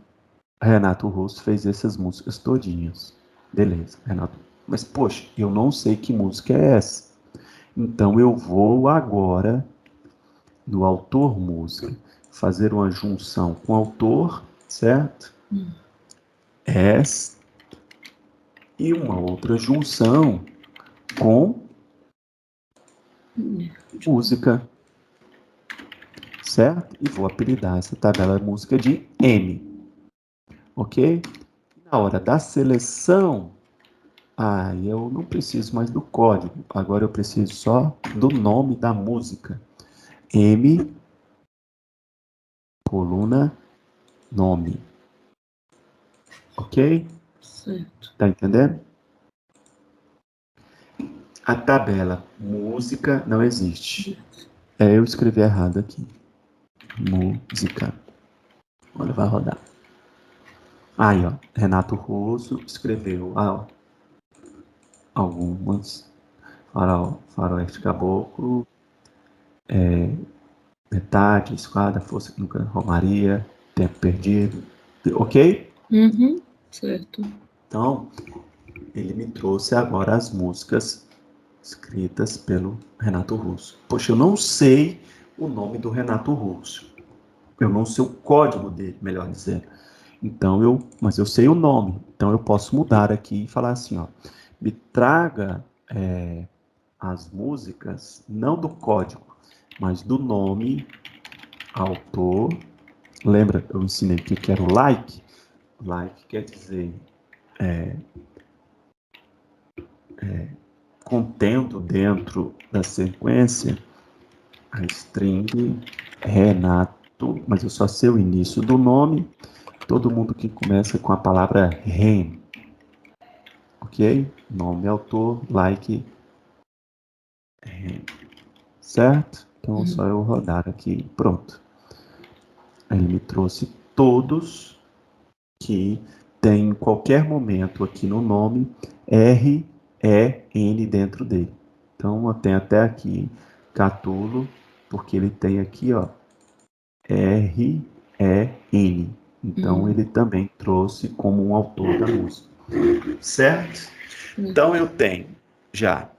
Renato Russo fez essas músicas todinhas. Beleza, Renato. Mas, poxa, eu não sei que música é essa. Então eu vou agora no autor música fazer uma junção com o autor, certo? S e uma outra junção com música, certo? E vou apelidar essa tabela música de M, ok? Na hora da seleção, eu não preciso mais do código, agora eu preciso só do nome da música. M, coluna, nome, ok? Certo. Tá entendendo? A tabela música não existe. Eu escrevi errado aqui. Música. Agora vai rodar. Aí, ó. Renato Russo escreveu algumas Faroeste Caboclo, Metade, Esquadra, Força que Nunca Romaria, Tempo Perdido, ok? Uhum, certo. Então, ele me trouxe agora as músicas escritas pelo Renato Russo. Poxa, eu não sei o nome do Renato Russo. Eu não sei o código dele, melhor dizendo. Mas eu sei o nome. Então eu posso mudar aqui e falar assim, ó, me traga as músicas, não do código, mas do nome, autor. Lembra, eu ensinei o que era o like? Like quer dizer contendo dentro da sequência a string Renato, mas eu só sei o início do nome. Todo mundo que começa com a palavra Ren, ok? Nome, autor, like, certo? Então, só eu rodar aqui, pronto. Aí ele me trouxe todos que tem em qualquer momento aqui no nome R, E, N dentro dele. Então, eu tenho até aqui Catulo, porque ele tem aqui, ó, R, E, N. Então, ele também trouxe como um autor da música. Certo? Então, eu tenho já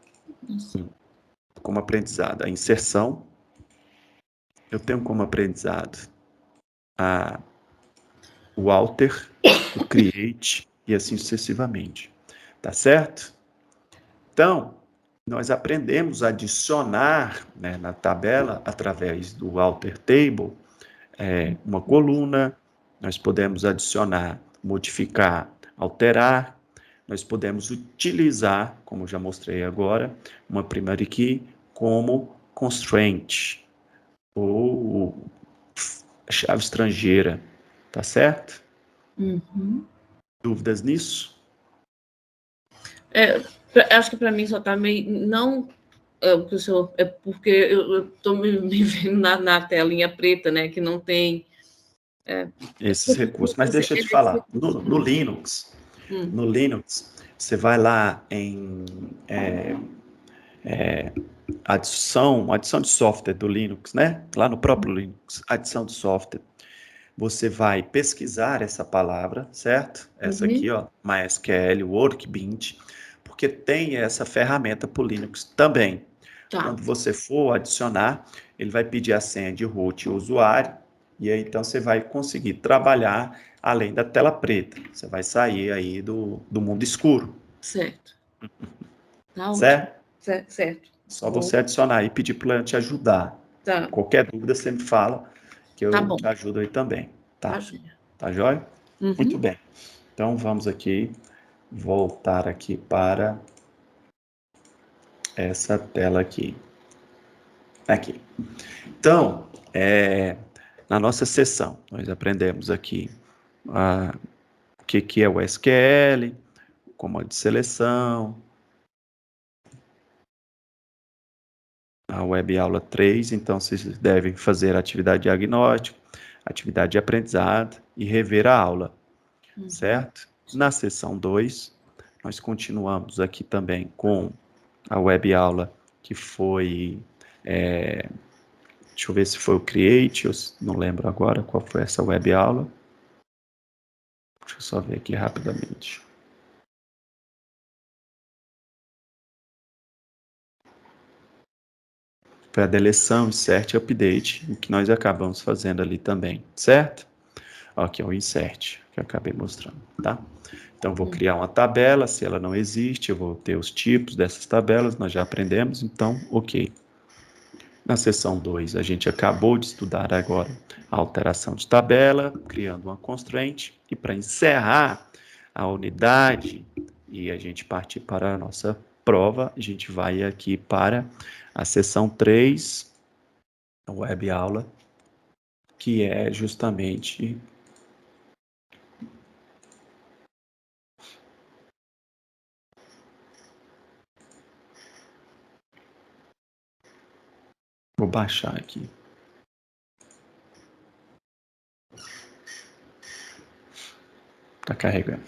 como aprendizado a inserção, eu tenho como aprendizado o alter, o create e assim sucessivamente. Tá certo? Então, nós aprendemos a adicionar, né, na tabela, através do alter table, uma coluna, nós podemos adicionar, modificar, alterar, nós podemos utilizar, como já mostrei agora, uma primary key como constraint, ou chave estrangeira, tá certo? Dúvidas nisso? Acho que para mim só está meio. Não é porque eu estou me vendo na telinha preta, né? Que não tem. Esses recursos. Mas deixa eu te falar, no Linux, você vai lá em adição de software do Linux, né? Lá no próprio Linux, adição de software. Você vai pesquisar essa palavra, certo? Essa aqui, ó, MySQL Workbench, porque tem essa ferramenta para o Linux também. Tá. Quando você for adicionar, ele vai pedir a senha de root usuário, e aí então você vai conseguir trabalhar além da tela preta. Você vai sair aí do mundo escuro. Certo. Tá ótimo. Certo? Certo. Só você adicionar e pedir para ele te ajudar. Tá. Qualquer dúvida, você me fala, que Tá eu bom. te ajudo aí também. Tá, Tá? Júlia. Tá jóia? Muito bem. Então, vamos aqui, voltar aqui para essa tela aqui. Aqui. Então, na nossa sessão, nós aprendemos aqui o que é o SQL, o comando de seleção, a web aula 3, então vocês devem fazer a atividade diagnóstica, atividade de aprendizado e rever a aula, certo? Na sessão 2, nós continuamos aqui também com a web aula que foi, deixa eu ver se foi o Create, eu não lembro agora qual foi essa web aula. Deixa eu só ver aqui rapidamente. Foi a deleção, insert e update, o que nós acabamos fazendo ali também, certo? Aqui é o insert, que eu acabei mostrando, tá? Então, vou criar uma tabela, se ela não existe, eu vou ter os tipos dessas tabelas, nós já aprendemos, então, ok. Na seção 2, a gente acabou de estudar agora a alteração de tabela, criando uma constraint, e para encerrar a unidade e a gente partir para a nossa prova, a gente vai aqui para a seção 3, a web aula, que é justamente vou baixar aqui. Está carregando.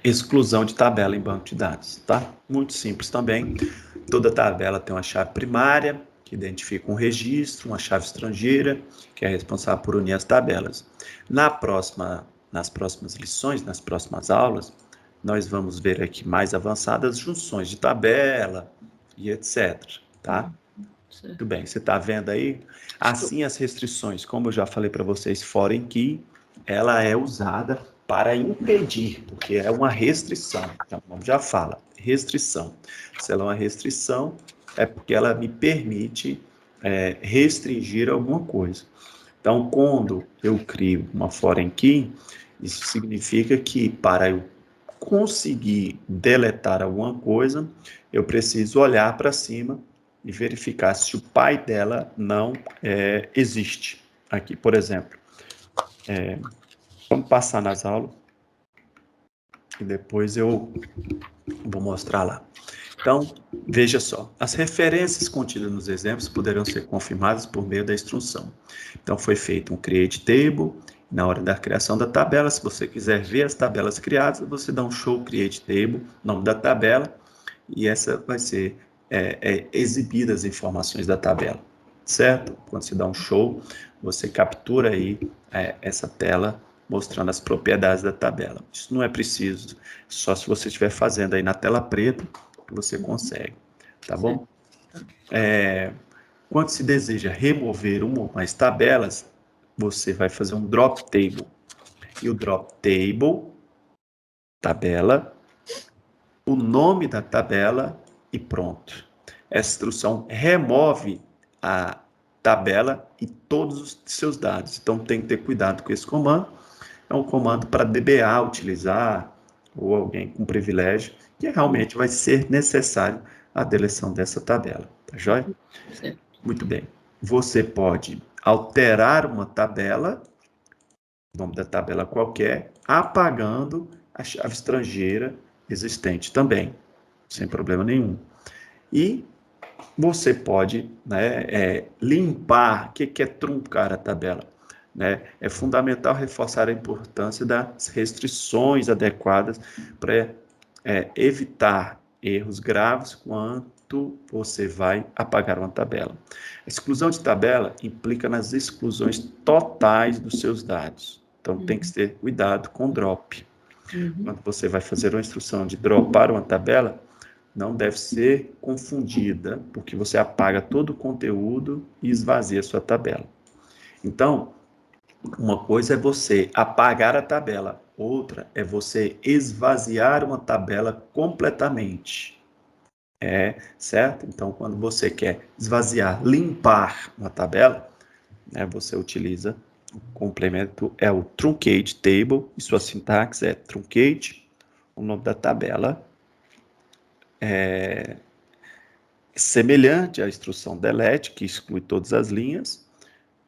exclusão de tabela em banco de dados, tá? Muito simples também. Toda tabela tem uma chave primária, que identifica um registro, uma chave estrangeira, que é responsável por unir as tabelas. Nas próximas lições, nas próximas aulas, nós vamos ver aqui mais avançadas junções de tabela e etc, tá? Certo. Muito bem, você está vendo aí? Assim, as restrições, como eu já falei para vocês, foreign key, ela é usada para impedir, porque é uma restrição. Então, vamos já fala, restrição. Se ela é uma restrição, é porque ela me permite restringir alguma coisa. Então, quando eu crio uma foreign key, isso significa que para eu conseguir deletar alguma coisa, eu preciso olhar para cima e verificar se o pai dela não existe. Aqui, por exemplo, vamos passar nas aulas e depois eu vou mostrar lá. Então, veja só, as referências contidas nos exemplos poderão ser confirmadas por meio da instrução. Então, foi feito um create table, na hora da criação da tabela, se você quiser ver as tabelas criadas, você dá um show create table, nome da tabela, e essa vai ser exibida as informações da tabela, certo? Quando você dá um show, você captura aí essa tela mostrando as propriedades da tabela. Isso não é preciso, só se você estiver fazendo aí na tela preta, que você consegue, tá bom? Quando se deseja remover uma ou mais tabelas, você vai fazer um drop table. E o drop table, tabela, o nome da tabela e pronto. Essa instrução remove a tabela e todos os seus dados. Então tem que ter cuidado com esse comando. É um comando para DBA utilizar, ou alguém com privilégio, que realmente vai ser necessário a deleção dessa tabela. Tá joia? Certo. Muito bem. Você pode alterar uma tabela, nome da tabela qualquer, apagando a chave estrangeira existente também, sem problema nenhum. E você pode limpar. O que é truncar a tabela? É fundamental reforçar a importância das restrições adequadas para evitar erros graves quando você vai apagar uma tabela. A exclusão de tabela implica nas exclusões totais dos seus dados. Então, tem que ter cuidado com drop. Quando você vai fazer uma instrução de dropar uma tabela, não deve ser confundida, porque você apaga todo o conteúdo e esvazia a sua tabela. Então, uma coisa é você apagar a tabela, outra é você esvaziar uma tabela completamente. Certo? Então, quando você quer esvaziar, limpar uma tabela, você utiliza o complemento, é o truncate table, e sua sintaxe é truncate, o nome da tabela, semelhante à instrução delete, que exclui todas as linhas,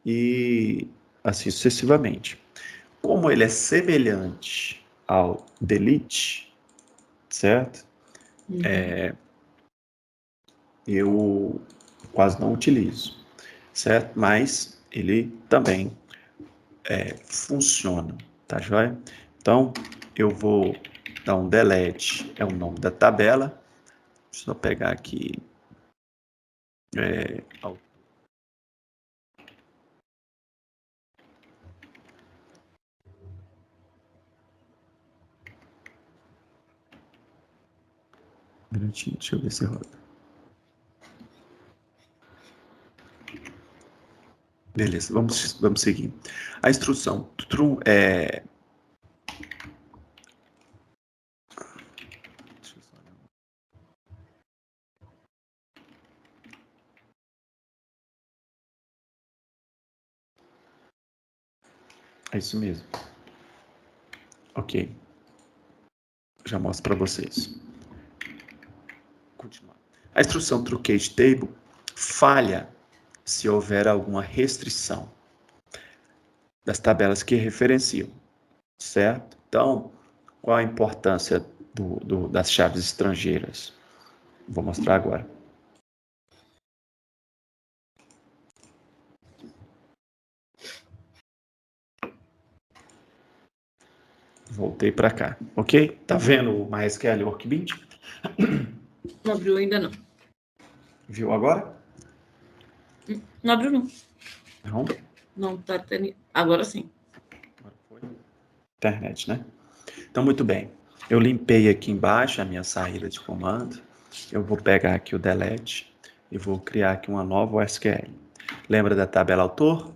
e assim sucessivamente. Como ele é semelhante ao delete, certo? Eu quase não utilizo, certo? Mas ele também funciona, tá joia? Então, eu vou dar um delete, é o nome da tabela. Deixa eu pegar aqui. É, um minutinho, deixa eu ver se roda. Beleza, vamos seguir. A instrução true é. É isso mesmo. Ok. Já mostro para vocês. Continuar. A instrução truncate table falha se houver alguma restrição das tabelas que referenciam, certo? Então, qual a importância das chaves estrangeiras? Vou mostrar agora. Voltei para cá, ok? Tá vendo o MySQL Workbench? Não abriu ainda, não. Viu agora? Não abriu, não. Não? Não, tá tendo... Agora sim. Agora foi. Internet, né? Então, muito bem. Eu limpei aqui embaixo a minha saída de comando. Eu vou pegar aqui o delete e vou criar aqui uma nova SQL. Lembra da tabela autor?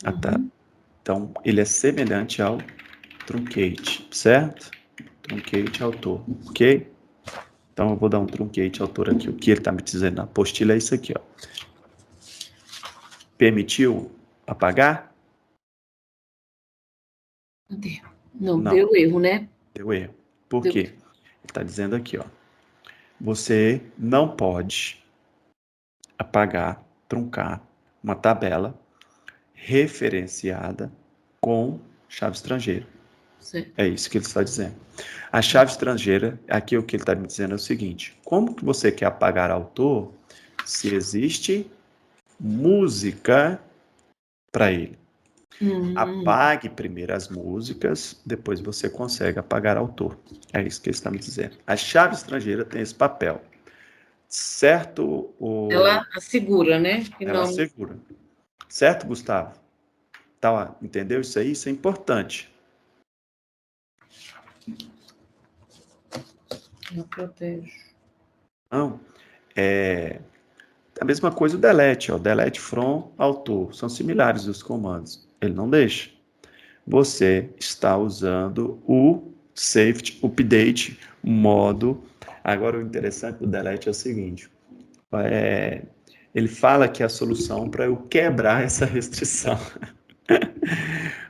Uhum. Então, ele é semelhante ao truncate, certo? Truncate autor, ok? Então, eu vou dar um truncate autor aqui. O que ele está me dizendo na apostila é isso aqui, ó. Permitiu apagar? Não, Não, deu erro, né? deu erro. Por Deu quê? erro. Ele está dizendo aqui, ó. Você não pode apagar, truncar uma tabela referenciada com chave estrangeira. Certo. É isso que ele está dizendo. A chave estrangeira, aqui o que ele está me dizendo é o seguinte: como que você quer apagar autor se existe música para ele? Apague primeiro as músicas, depois você consegue apagar autor. É isso que ele está me dizendo. A chave estrangeira tem esse papel. Certo? Ela assegura, né? Que Ela não. assegura. Certo, Gustavo? Tá, entendeu isso aí? Isso é importante. Não protege. Não, é a mesma coisa o delete, ó. Delete from autor. São similares os comandos. Ele não deixa. Você está usando o safety update modo. Agora, o interessante do delete é o seguinte: ele fala que a solução para eu quebrar essa restrição.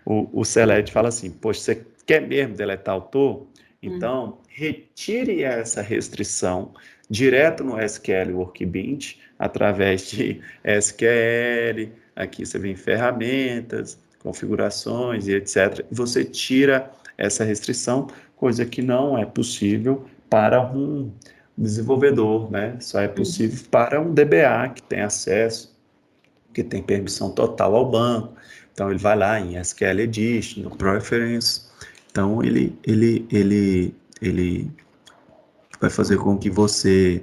O select fala assim: poxa, você quer mesmo deletar autor? Então, retire essa restrição direto no SQL Workbench, através de SQL, aqui você vem ferramentas, configurações e etc. Você tira essa restrição, coisa que não é possível para um desenvolvedor, né? Só é possível para um DBA que tem acesso, que tem permissão total ao banco. Então, ele vai lá em SQL Edition, no Preference. Então, ele vai fazer com que você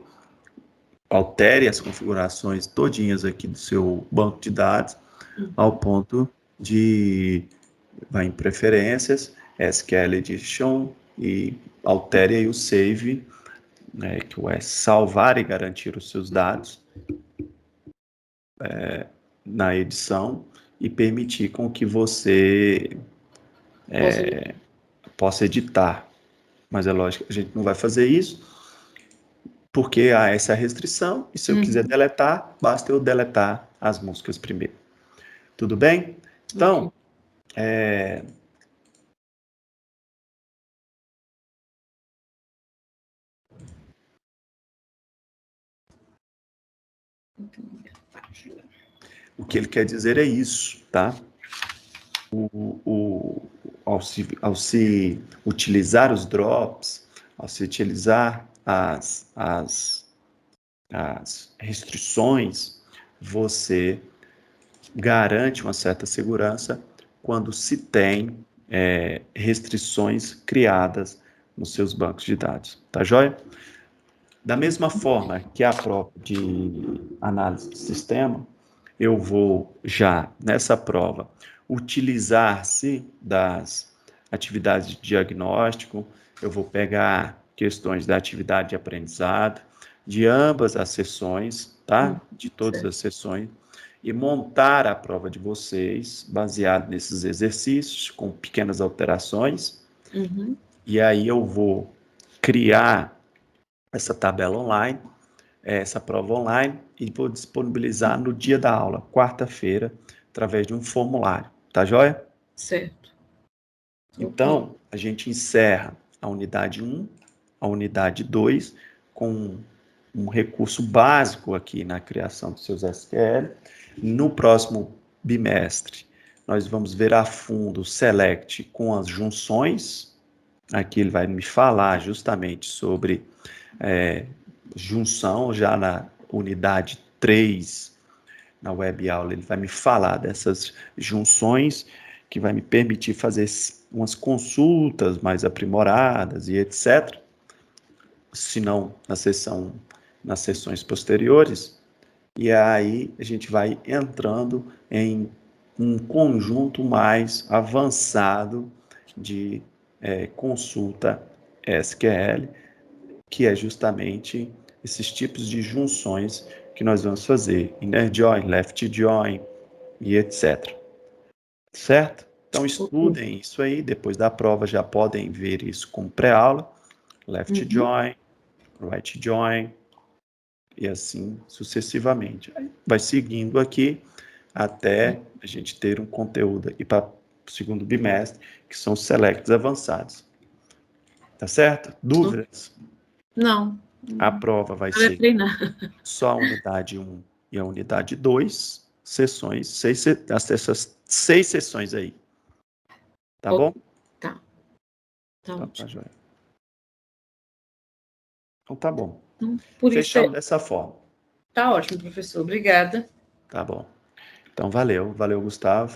altere as configurações todinhas aqui do seu banco de dados, ao ponto de vai em preferências, SQL Edition e altere aí o save, né, que é salvar e garantir os seus dados na edição e permitir com que você possa editar. Mas é lógico que a gente não vai fazer isso, porque há essa restrição, e se eu quiser deletar, basta eu deletar as músicas primeiro. Tudo bem? Então, o que ele quer dizer é isso, tá? Ao se utilizar os drops, ao se utilizar as restrições, você garante uma certa segurança quando se tem restrições criadas nos seus bancos de dados. Tá joia? Da mesma forma que a prova de análise de sistema, eu vou já nessa prova utilizar-se das atividades de diagnóstico, eu vou pegar questões da atividade de aprendizado, de ambas as sessões, tá? De todas as sessões, e montar a prova de vocês baseado nesses exercícios, com pequenas alterações, e aí eu vou criar essa tabela online, essa prova online, e vou disponibilizar no dia da aula, quarta-feira, através de um formulário. Tá joia? Certo. Então, a gente encerra a unidade 1, a unidade 2, com um recurso básico aqui na criação dos seus SQL. No próximo bimestre, nós vamos ver a fundo o Select com as junções. Aqui ele vai me falar justamente sobre junção, já na unidade 3, na web aula, ele vai me falar dessas junções que vai me permitir fazer umas consultas mais aprimoradas e etc. Se não, nas sessões posteriores. E aí a gente vai entrando em um conjunto mais avançado de consulta SQL, que é justamente esses tipos de junções que nós vamos fazer, inner join, left join e etc. Certo? Então estudem isso aí, depois da prova já podem ver isso como pré-aula, left join, right join, e assim sucessivamente. Aí vai seguindo aqui até a gente ter um conteúdo aqui para o segundo bimestre, que são os selects avançados. Tá certo? Dúvidas? Não. A prova vai ser só a unidade 1 e a unidade 2, sessões, essas 6 sessões aí. Tá bom? Tá. Então, tá joia. Então tá bom. Por Fechamos isso dessa forma. Tá ótimo, professor. Obrigada. Tá bom. Então valeu, Gustavo.